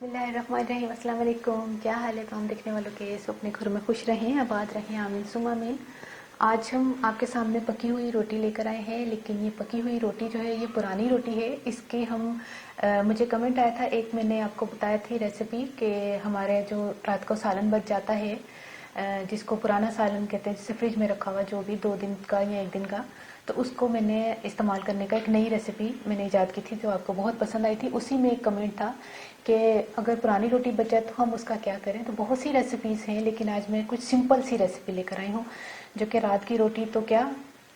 बिस्मिल्लाहिर्रहमानिर्रहीम, अस्सलाम वालेकुम। क्या हाल है तमाम देखने वालों के? सब अपने घर में खुश रहें, आबाद रहें, आमीन सुम्मा आमीन। आज हम आपके सामने पकी हुई रोटी लेकर आए हैं, लेकिन ये पकी हुई रोटी जो है ये पुरानी रोटी है। इसके हम मुझे कमेंट आया था, एक मैंने आपको बताया थी रेसिपी कि हमारे जो रात को सालन बच जाता है, जिसको पुराना सालन कहते हैं, जिसे फ्रिज में रखा हुआ जो भी 2 दिन का या 1 दिन का, तो उसको मैंने इस्तेमाल करने का एक नई रेसिपी मैंने ईजाद की थी जो आपको बहुत पसंद आई थी। उसी में एक कमेंट था कि अगर पुरानी रोटी बच जाए तो हम उसका क्या करें। तो बहुत सी रेसिपीज़ हैं, लेकिन आज मैं कुछ सिंपल सी रेसिपी लेकर आई हूँ जो कि रात की रोटी तो क्या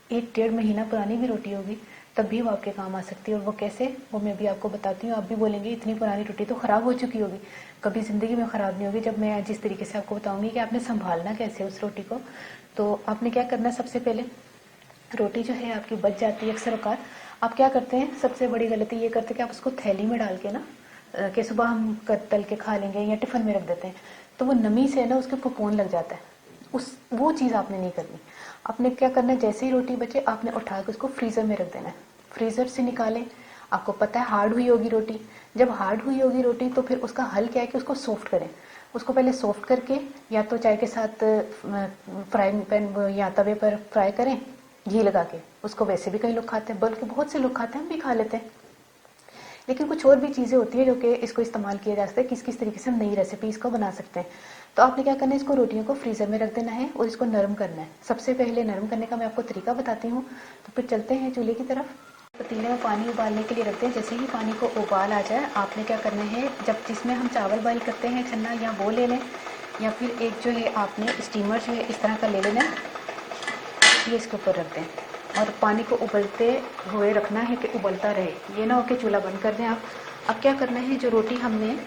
1-1.5 महीना पुरानी भी रोटी होगी तब भी वो आपके काम आ सकती है। और वो कैसे, वो मैं भी आपको बताती हूँ। आप भी बोलेंगे इतनी पुरानी रोटी तो ख़राब हो चुकी होगी। कभी ज़िंदगी में ख़राब नहीं होगी जब मैं जिस तरीके से आपको बताऊँगी कि आपने संभालना कैसे उस रोटी को। तो आपने क्या करना है, सबसे पहले रोटी जो है आपकी बच जाती है अक्सर औकात। आप क्या करते हैं, सबसे बड़ी गलती ये करते हैं कि आप उसको थैली में डाल के ना कि सुबह हम तल के खा लेंगे या टिफ़िन में रख देते हैं, तो वो नमी से ना उसके फफूंद लग जाता है। वो चीज़ आपने नहीं करनी। आपने क्या करना है, जैसे ही रोटी बचे आपने उठा के उसको फ्रीज़र में रख देना है। फ्रीज़र से निकालें, आपको पता है हार्ड हुई होगी रोटी। जब हार्ड हुई होगी रोटी तो फिर उसका हल क्या है कि उसको सॉफ्ट करें। उसको पहले सॉफ्ट करके या तो चाय के साथ फ्राइंग पैन या तवे पर फ्राई करें घी लगा के। उसको वैसे भी कई लोग खाते हैं, बल्कि बहुत से लोग खाते हैं, हम भी खा लेते हैं। लेकिन कुछ और भी चीज़ें होती है जो कि इसको इस्तेमाल किया जा सकता है, किस किस तरीके से हम नई रेसिपी इसको बना सकते हैं। तो आपने क्या करना है, इसको रोटियों को फ्रीज़र में रख देना है और इसको नरम करना है। सबसे पहले नरम करने का मैं आपको तरीका बताती हूँ। तो फिर चलते हैं चूल्हे की तरफ। पतीले में पानी उबालने के लिए रखते हैं। जैसे ही पानी को उबाल आ जाए आपने क्या करना है, जब जिसमें हम चावल बॉयल करते हैं छन्ना, या वो ले लें, या फिर एक जो है आपने स्टीमर जो है इस तरह का ले लेना, ये इसके ऊपर रख दें और पानी को उबलते हुए रखना है कि उबलता रहे, ये ना हो कि चूल्हा बंद कर दें आप। अब क्या करना है, जो रोटी हमने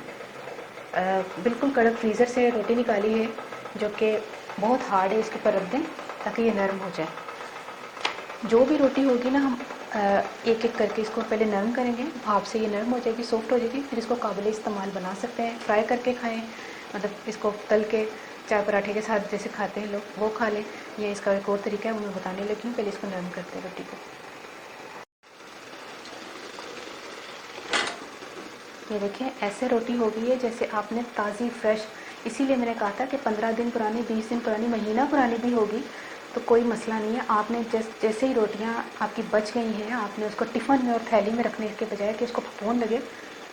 बिल्कुल कड़क फ्रीज़र से रोटी निकाली है जो कि बहुत हार्ड है, इसके ऊपर रख दें ताकि ये नरम हो जाए। जो भी रोटी होगी ना, हम एक एक करके इसको पहले नरम करेंगे, भाप से ये नरम हो जाएगी, सॉफ्ट हो जाएगी। फिर इसको काबिल इस्तेमाल बना सकते हैं। फ्राई करके खाएं, मतलब इसको तल के चाय पराठे के साथ जैसे खाते हैं लोग, वो खा लें। ये इसका एक और तरीका है, वो मैं बताने लगी हूँ। पहले इसको नरम करते हैं रोटी को। ये देखें, ऐसे रोटी हो गई है जैसे आपने ताज़ी फ्रेश। इसीलिए मैंने कहा था कि 15 दिन पुरानी, 20 दिन पुरानी, महीना पुरानी भी होगी तो कोई मसला नहीं है। आपने जैसे ही रोटियां आपकी बच गई हैं, आपने उसको टिफ़िन में और थैली में रखने के बजाय कि उसको फफूंद लगे,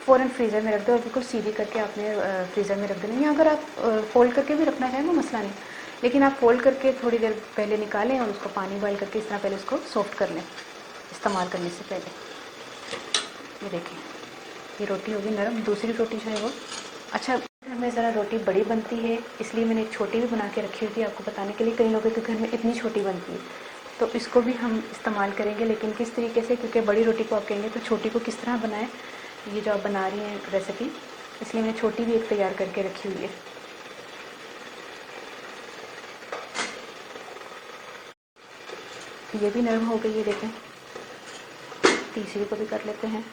फ़ौरन फ्रीज़र में रख दो और बिल्कुल सीधी करके आपने फ्रीज़र में रख देनी है। अगर आप फ़ोल्ड करके भी रखना चाहें वो मसला नहीं, लेकिन आप फ़ोल्ड करके थोड़ी देर पहले निकालें और उसको पानी बॉयल करके इस तरह पहले उसको सॉफ्ट कर लें इस्तेमाल करने से पहले। ये देखें, ये रोटी होगी नरम। दूसरी रोटी जो है वो, अच्छा, घर में ज़रा रोटी बड़ी बनती है इसलिए मैंने एक छोटी भी बना के रखी हुई थी आपको बताने के लिए। कई लोगों के घर में इतनी छोटी बनती है तो इसको भी हम इस्तेमाल करेंगे, लेकिन किस तरीके से, क्योंकि बड़ी रोटी को आप कहेंगे तो छोटी को किस तरह बनाएं, ये जो आप बना रही हैं रेसिपी, इसलिए मैंने छोटी भी एक तैयार करके रखी हुई है। ये भी नरम हो गई है, देखें। तीसरी को भी कर लेते हैं।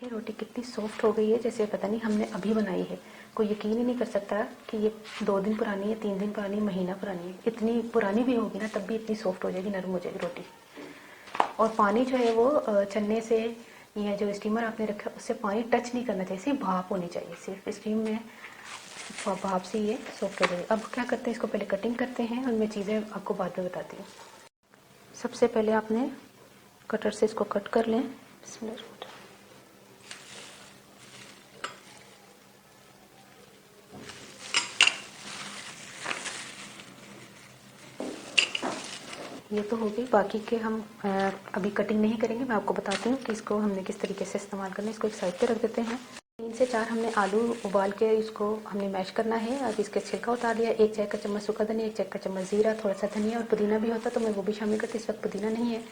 ये रोटी कितनी सॉफ्ट हो गई है, जैसे पता नहीं हमने अभी बनाई है। कोई यकीन ही नहीं कर सकता कि ये 2 दिन पुरानी है, 3 दिन पुरानी, महीना पुरानी है। इतनी पुरानी भी होगी ना तब भी इतनी सॉफ्ट हो जाएगी, नरम हो जाएगी रोटी। और पानी जो है वो छन्ने से या जो स्टीमर आपने रखा उससे पानी टच नहीं करना चाहिए, सिर्फ भाप होनी चाहिए। सिर्फ स्टीम में भाप से ये सॉफ्ट हो जाएगी। अब क्या करते हैं, इसको पहले कटिंग करते हैं और मैं चीज़ें आपको बाद में बताती हूँ। सबसे पहले आपने कटर से इसको कट कर लें। ये तो हो गई, बाकी के हम अभी कटिंग नहीं करेंगे। मैं आपको बताती हूँ कि इसको हमने किस तरीके से इस्तेमाल करना है। इसको एक साइड पे रख देते हैं। 3 से 4 हमने आलू उबाल के इसको हमने मैश करना है। अब इसके छिलका उतार दिया। 1 चाय का चम्मच सूखा धनिया, 1 चाय का चम्मच जीरा, थोड़ा सा धनिया और पुदीना भी होता तो मैं वो भी शामिल करती, इस वक्त पुदीना नहीं है।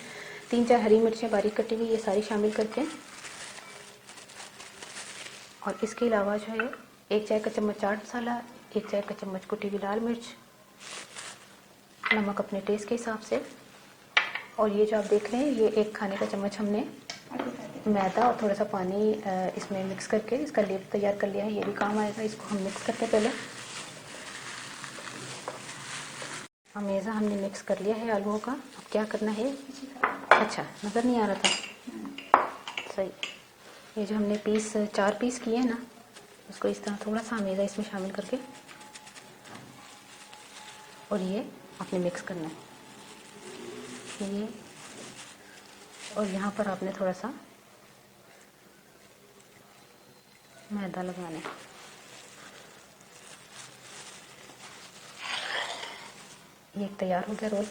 3-4 हरी मिर्चें बारीक कटी हुई, ये सारी शामिल करके, और इसके अलावा जो है 1 चाय का चम्मच चाट मसाला, 1 चाय का चम्मच कुटी हुई लाल मिर्च, नमक अपने टेस्ट के हिसाब से। और ये जो आप देख रहे हैं, ये 1 खाने का चम्मच हमने मैदा और थोड़ा सा पानी इसमें मिक्स करके इसका लेप तैयार कर लिया है। ये भी काम आएगा। इसको हम मिक्स करते हैं पहले। अमेज़ा हमने मिक्स कर लिया है आलूओं का। अब क्या करना है, अच्छा नज़र नहीं आ रहा था, सही। ये जो हमने 4 पीस किए हैं ना, उसको इस तरह थोड़ा सा मैदा इसमें शामिल करके और ये आपने मिक्स करना है। ये और यहाँ पर आपने थोड़ा सा मैदा लगाना है। ये एक तैयार हो गया रोल।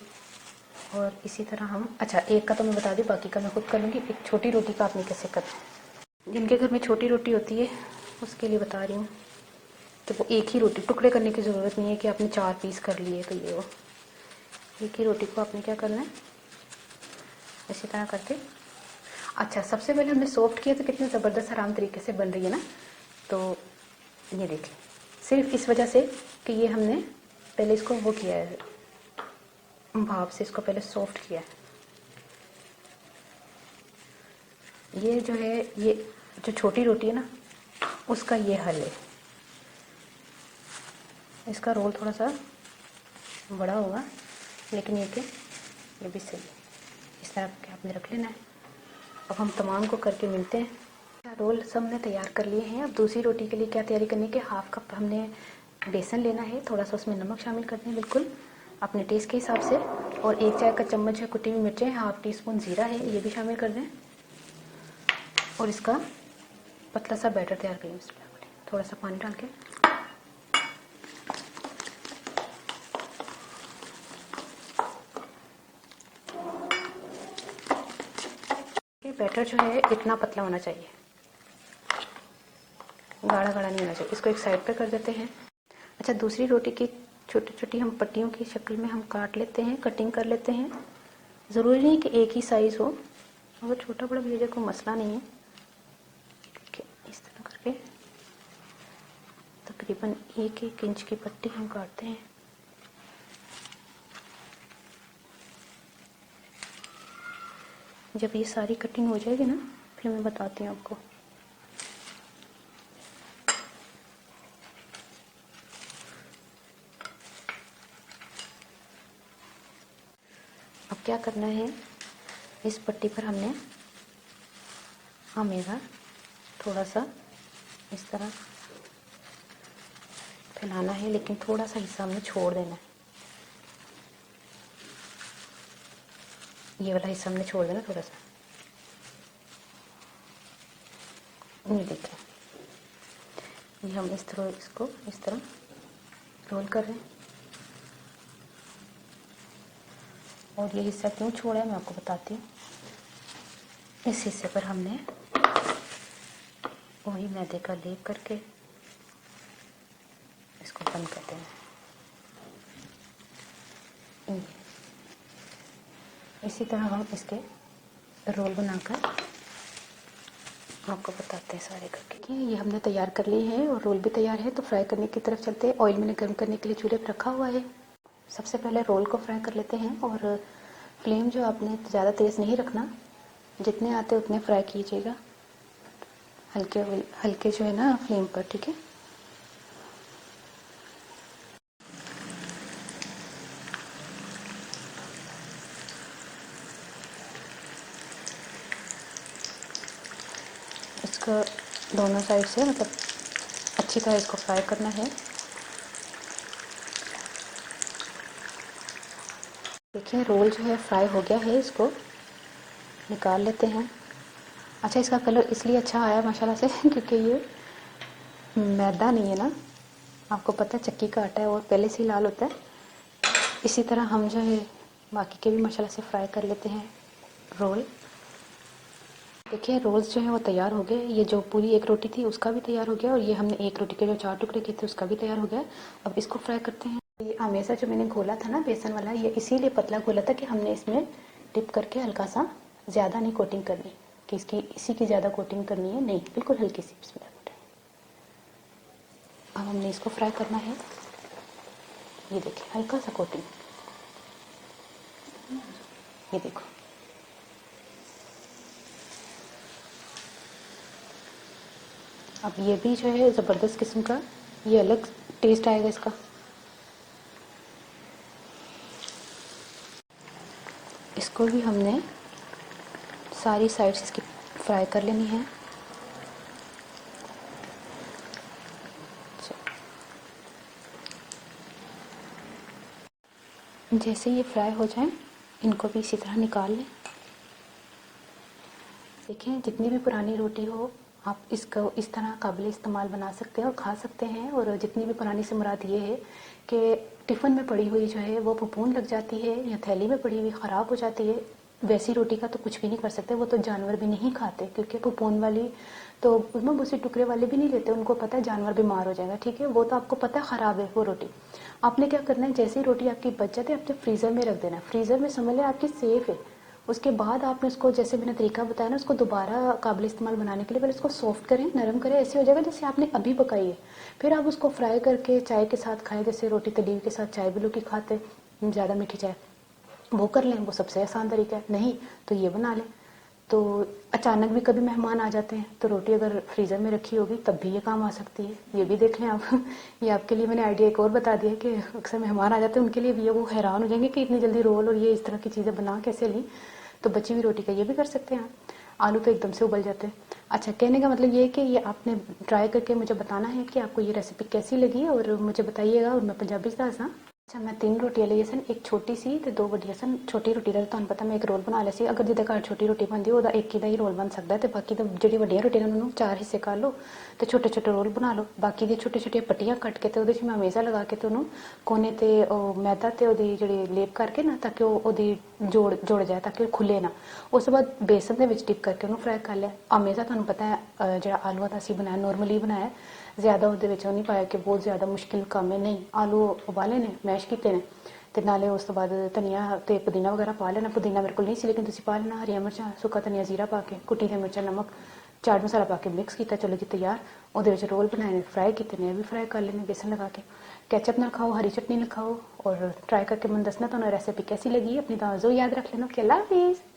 और इसी तरह हम, अच्छा एक का तो मैं बता दूँ, बाकी का मैं खुद कर लूँगी। एक छोटी रोटी का आपने कैसे करना है, जिनके घर में छोटी रोटी होती है उसके लिए बता रही हूँ कि वो एक ही रोटी, टुकड़े करने की ज़रूरत नहीं है कि आपने 4 पीस कर लिए तो ये वो। एक ही रोटी को आपने क्या करना है, इसी तरह करके। अच्छा सबसे पहले हमने सॉफ्ट किया तो कितनी ज़बरदस्त आराम तरीके से बन रही है ना। तो ये देखिए, सिर्फ इस वजह से कि ये हमने पहले इसको वो किया है, भाप से इसको पहले सॉफ्ट किया है। ये जो है, ये जो छोटी रोटी है ना, उसका ये हल है। इसका रोल थोड़ा सा बड़ा होगा, लेकिन ये भी सही है। इस तरह के आपने रख लेना है। अब हम तमाम को करके मिलते हैं। रोल सब हमने तैयार कर लिए हैं। अब दूसरी रोटी के लिए क्या तैयारी करनी है कि 1/2 कप हमने बेसन लेना है, थोड़ा सा उसमें नमक शामिल करते हैं बिल्कुल अपने टेस्ट के हिसाब से, और 1 चाय का चम्मच है कुटी हुई मिर्चें, 1/2 टीस्पून ज़ीरा है, ये भी शामिल कर दें। और इसका पतला सा बैटर तैयार करें। थोड़ा सा पानी डाल के बैटर जो है इतना पतला होना चाहिए, गाढ़ा गाढ़ा नहीं होना चाहिए। इसको एक साइड पे कर देते हैं। अच्छा दूसरी रोटी की छोटी छोटी हम पट्टियों की शक्ल में हम काट लेते हैं, कटिंग कर लेते हैं। ज़रूरी नहीं कि एक ही साइज़ हो, अगर छोटा बड़ा भी हो जाए कोई मसला नहीं है। इस तरह करके तकरीबन 1-1 इंच की पट्टी हम काटते हैं। जब ये सारी कटिंग हो जाएगी ना, फिर मैं बताती हूँ आपको। अब क्या करना है, इस पट्टी पर हमने मैदा थोड़ा सा इस तरह फैलाना है, लेकिन थोड़ा सा हिस्सा हमने छोड़ देना है। ये वाला हिस्सा हमने छोड़ देना थोड़ा सा। ये देखें, ये हम इसको इस तरह रोल कर रहे हैं। और ये हिस्सा क्यों छोड़ा है मैं आपको बताती हूँ। इस हिस्से पर हमने वही मैदे का लेप करके इसको बंद कर देना है। इसी तरह हम इसके रोल बनाकर आपको बताते हैं सारे करके। ये हमने तैयार कर लिए हैं और रोल भी तैयार है। तो फ्राई करने की तरफ चलते हैं। ऑयल मैंने गर्म करने के लिए चूल्हे पर रखा हुआ है। सबसे पहले रोल को फ्राई कर लेते हैं, और फ्लेम जो आपने ज़्यादा तेज़ नहीं रखना, जितने आते उतने फ्राई कीजिएगा, हल्के हल्के जो है ना फ्लेम पर, ठीक है। इसको दोनों साइड से मतलब अच्छी तरह इसको फ्राई करना है। देखिए रोल जो है फ्राई हो गया है, इसको निकाल लेते हैं। अच्छा इसका कलर इसलिए अच्छा आया माशाल्लाह से क्योंकि ये मैदा नहीं है ना, आपको पता है चक्की का आटा है और पहले से ही लाल होता है। इसी तरह हम जो है बाकी के भी माशाल्लाह से फ्राई कर लेते हैं रोल। देखिए रोल्स जो है वो तैयार हो गए। ये जो पूरी एक रोटी थी उसका भी तैयार हो गया, और ये हमने एक रोटी के जो 4 टुकड़े किए थे उसका भी तैयार हो गया। अब इसको फ्राई करते हैं। ये हमेशा जो मैंने घोला था ना बेसन वाला, ये इसीलिए पतला घोला था कि हमने इसमें डिप करके हल्का सा, ज़्यादा नहीं कोटिंग करनी कि इसी की ज़्यादा कोटिंग करनी है, नहीं, बिल्कुल हल्की सी। अब हमने इसको फ्राई करना है। ये देखिए हल्का सा कोटिंग, ये देखो। अब ये भी जो है ज़बरदस्त किस्म का, ये अलग टेस्ट आएगा इसका। इसको भी हमने सारी साइड्स इसकी फ्राई कर लेनी है। जैसे ये फ्राई हो जाए इनको भी इसी तरह निकाल लें। देखिए जितनी भी पुरानी रोटी हो आप इसको इस तरह काबिल इस्तेमाल बना सकते हैं और खा सकते हैं। और जितनी भी पुरानी से मुराद ये है कि टिफ़िन में पड़ी हुई जो है वो फफूंद लग जाती है या थैली में पड़ी हुई ख़राब हो जाती है। वैसी रोटी का तो कुछ भी नहीं कर सकते, वो तो जानवर भी नहीं खाते क्योंकि फफूंद वाली तो उसमें उसी टुकड़े वाले भी नहीं लेते, उनको पता है जानवर बीमार हो जाएगा। ठीक है, वो तो आपको पता है ख़राब है वो रोटी। आपने क्या करना है, जैसी रोटी आपकी बच जाती है अपने फ्रीज़र में रख देना। फ्रीज़र में समझ लें आपकी सेफ़ है। उसके बाद आपने उसको जैसे मैंने तरीका बताया ना, उसको दोबारा काबिल इस्तेमाल बनाने के लिए पहले उसको सॉफ्ट करें, नरम करें, ऐसे हो जाएगा जैसे आपने अभी पकाई है। फिर आप उसको फ्राई करके चाय के साथ खाएं, जैसे रोटी तली के साथ चाय भी लोग की खाते ज़्यादा मीठी चाय, वो कर लें, वो सबसे आसान तरीका है। नहीं तो ये बना लें। तो अचानक भी कभी मेहमान आ जाते हैं तो रोटी अगर फ्रीज़र में रखी होगी तब भी ये काम आ सकती है, ये भी देख लें आप। ये आपके लिए मैंने आइडिया एक और बता दिया कि अक्सर मेहमान आ जाते हैं, उनके लिए भी ये वो हैरान हो जाएंगे कि इतनी जल्दी रोल और ये इस तरह की चीज़ें बना कैसे ली। तो बची हुई रोटी का ये भी कर सकते हैं आप। आलू तो एकदम से उबल जाते हैं। अच्छा, कहने का मतलब ये है कि ये आपने ट्राई करके मुझे बताना है कि आपको ये रेसिपी कैसी लगी और मुझे बताइएगा। और मैं पंजाबी दसदा। अच्छा, मैं 3 रोटियां ਲਈ सन, एक छोटी सी ते 2 ਵੱਡੀਆਂ सन। छोटी रोटी ਦਾ ਤੁਹਾਨੂੰ ਪਤਾ ਮੈਂ ਇੱਕ ਰੋਲ ਬਣਾ ਲਿਆ ਸੀ। ਅਗਰ ਜਿਹਦੇ ਘਰ ਛੋਟੀ ਰੋਟੀ ਬਣਦੀ ਉਹਦਾ ਇੱਕ ਹੀ ਦਾ ਹੀ ਰੋਲ ਬਣ ਸਕਦਾ ਤੇ ਬਾਕੀ ਤਾਂ ਜਿਹੜੀ ਵੱਡੀਆਂ ਰੋਟੀਆਂ ਨੇ ਉਹਨੂੰ 4 ਹਿੱਸੇ ਕਰ ਲਓ ਤੇ ਛੋਟੇ ਛੋਟੇ ਰੋਲ ਬਣਾ ਲਓ। ਬਾਕੀ ਦੀ ਛੋਟੇ ਛੋਟੀਆਂ ਪੱਟੀਆਂ ਕੱਟ ਕੇ ਤੇ ਉਹਦੇ 'ਚ ਮੈਂ ਮੇਜ਼ਾ ਲਗਾ ਕੇ ਤੇ ਉਹਨੂੰ ਕੋਨੇ ਤੇ ਉਹ ਮੈਦਾ ਤੇ ਉਹਦੀ ਜਿਹੜੀ ਲੇਪ ਕਰਕੇ ਨਾ, ਤਾਂ ਕਿ ਉਹਦੀ ਜੋੜ ਜਾਏ, ਤਾਂ ਕਿ ਉਹ ਖੁੱਲੇ ਨਾ। ਉਸ ਤੋਂ ਬਾਅਦ ਬੇਸਨ ਦੇ ਵਿੱਚ ਡਿਪ ਕਰਕੇ ਉਹਨੂੰ ਫਰਾਈ ਕਰ ਲਿਆ। ਆ ਮੇਜ਼ਾ ਤੁਹਾਨੂੰ ਪਤਾ ਹੈ ਜਿਹੜਾ ਆਲੂਆਂ ਦਾ ਅਸੀਂ ਬਣਾਇਆ ਨੋਰਮਲੀ ਬਣਾਇਆ, ਜ਼ਿਆਦਾ ਉਹਦੇ ਵਿੱਚ ਉਹ ਨਹੀਂ ਪਾਇਆ ਕਿ ਬਹੁਤ ਜ਼ਿਆਦਾ ਮੁਸ਼ਕਿਲ ਕੰਮ ਹੈ। ਨਹੀਂ, ਆਲੂ ਉਬਾਲੇ ਨੇ, ਮੈਸ਼ ਕੀਤੇ ਨੇ ਤੇ ਨਾਲੇ ਉਸ ਤੋਂ ਬਾਅਦ ਧਨੀਆ ਤੇ ਪੁਦੀਨਾ ਵਗੈਰਾ ਪਾ ਲੈਣਾ। ਪੁਦੀਨਾ ਮੇਰੇ ਕੋਲ ਨਹੀਂ ਸੀ ਲੇਕਿਨ ਤੁਸੀਂ ਪਾ ਲੈਣਾ। ਹਰੀਆਂ ਮਿਰਚਾਂ, ਸੁੱਕਾ ਧਨੀਆ, ਜ਼ੀਰਾ ਪਾ ਕੇ, ਕੁੱਟੀ ਦੀਆਂ ਮਿਰਚਾਂ, ਨਮਕ, ਚਾਟ ਮਸਾਲਾ ਪਾ ਕੇ ਮਿਕਸ ਕੀਤਾ। ਚਲੋ ਜੀ ਤਿਆਰ। ਉਹਦੇ ਵਿੱਚ ਰੋਲ ਬਣਾਏ ਨੇ, ਫਰਾਈ ਕੀਤੇ ਨੇ, ਵੀ ਫਰਾਈ ਕਰ ਲੈਣੇ बेसन लगा के। केचप ना खाओ, हरी चटनी ना खाओ और ट्राई करके मुझे दसना ਤੁਹਾਨੂੰ रेसिपी कैसी लगी। अपनी दुआ याद रख लेना। अल्लाह हाफिज़।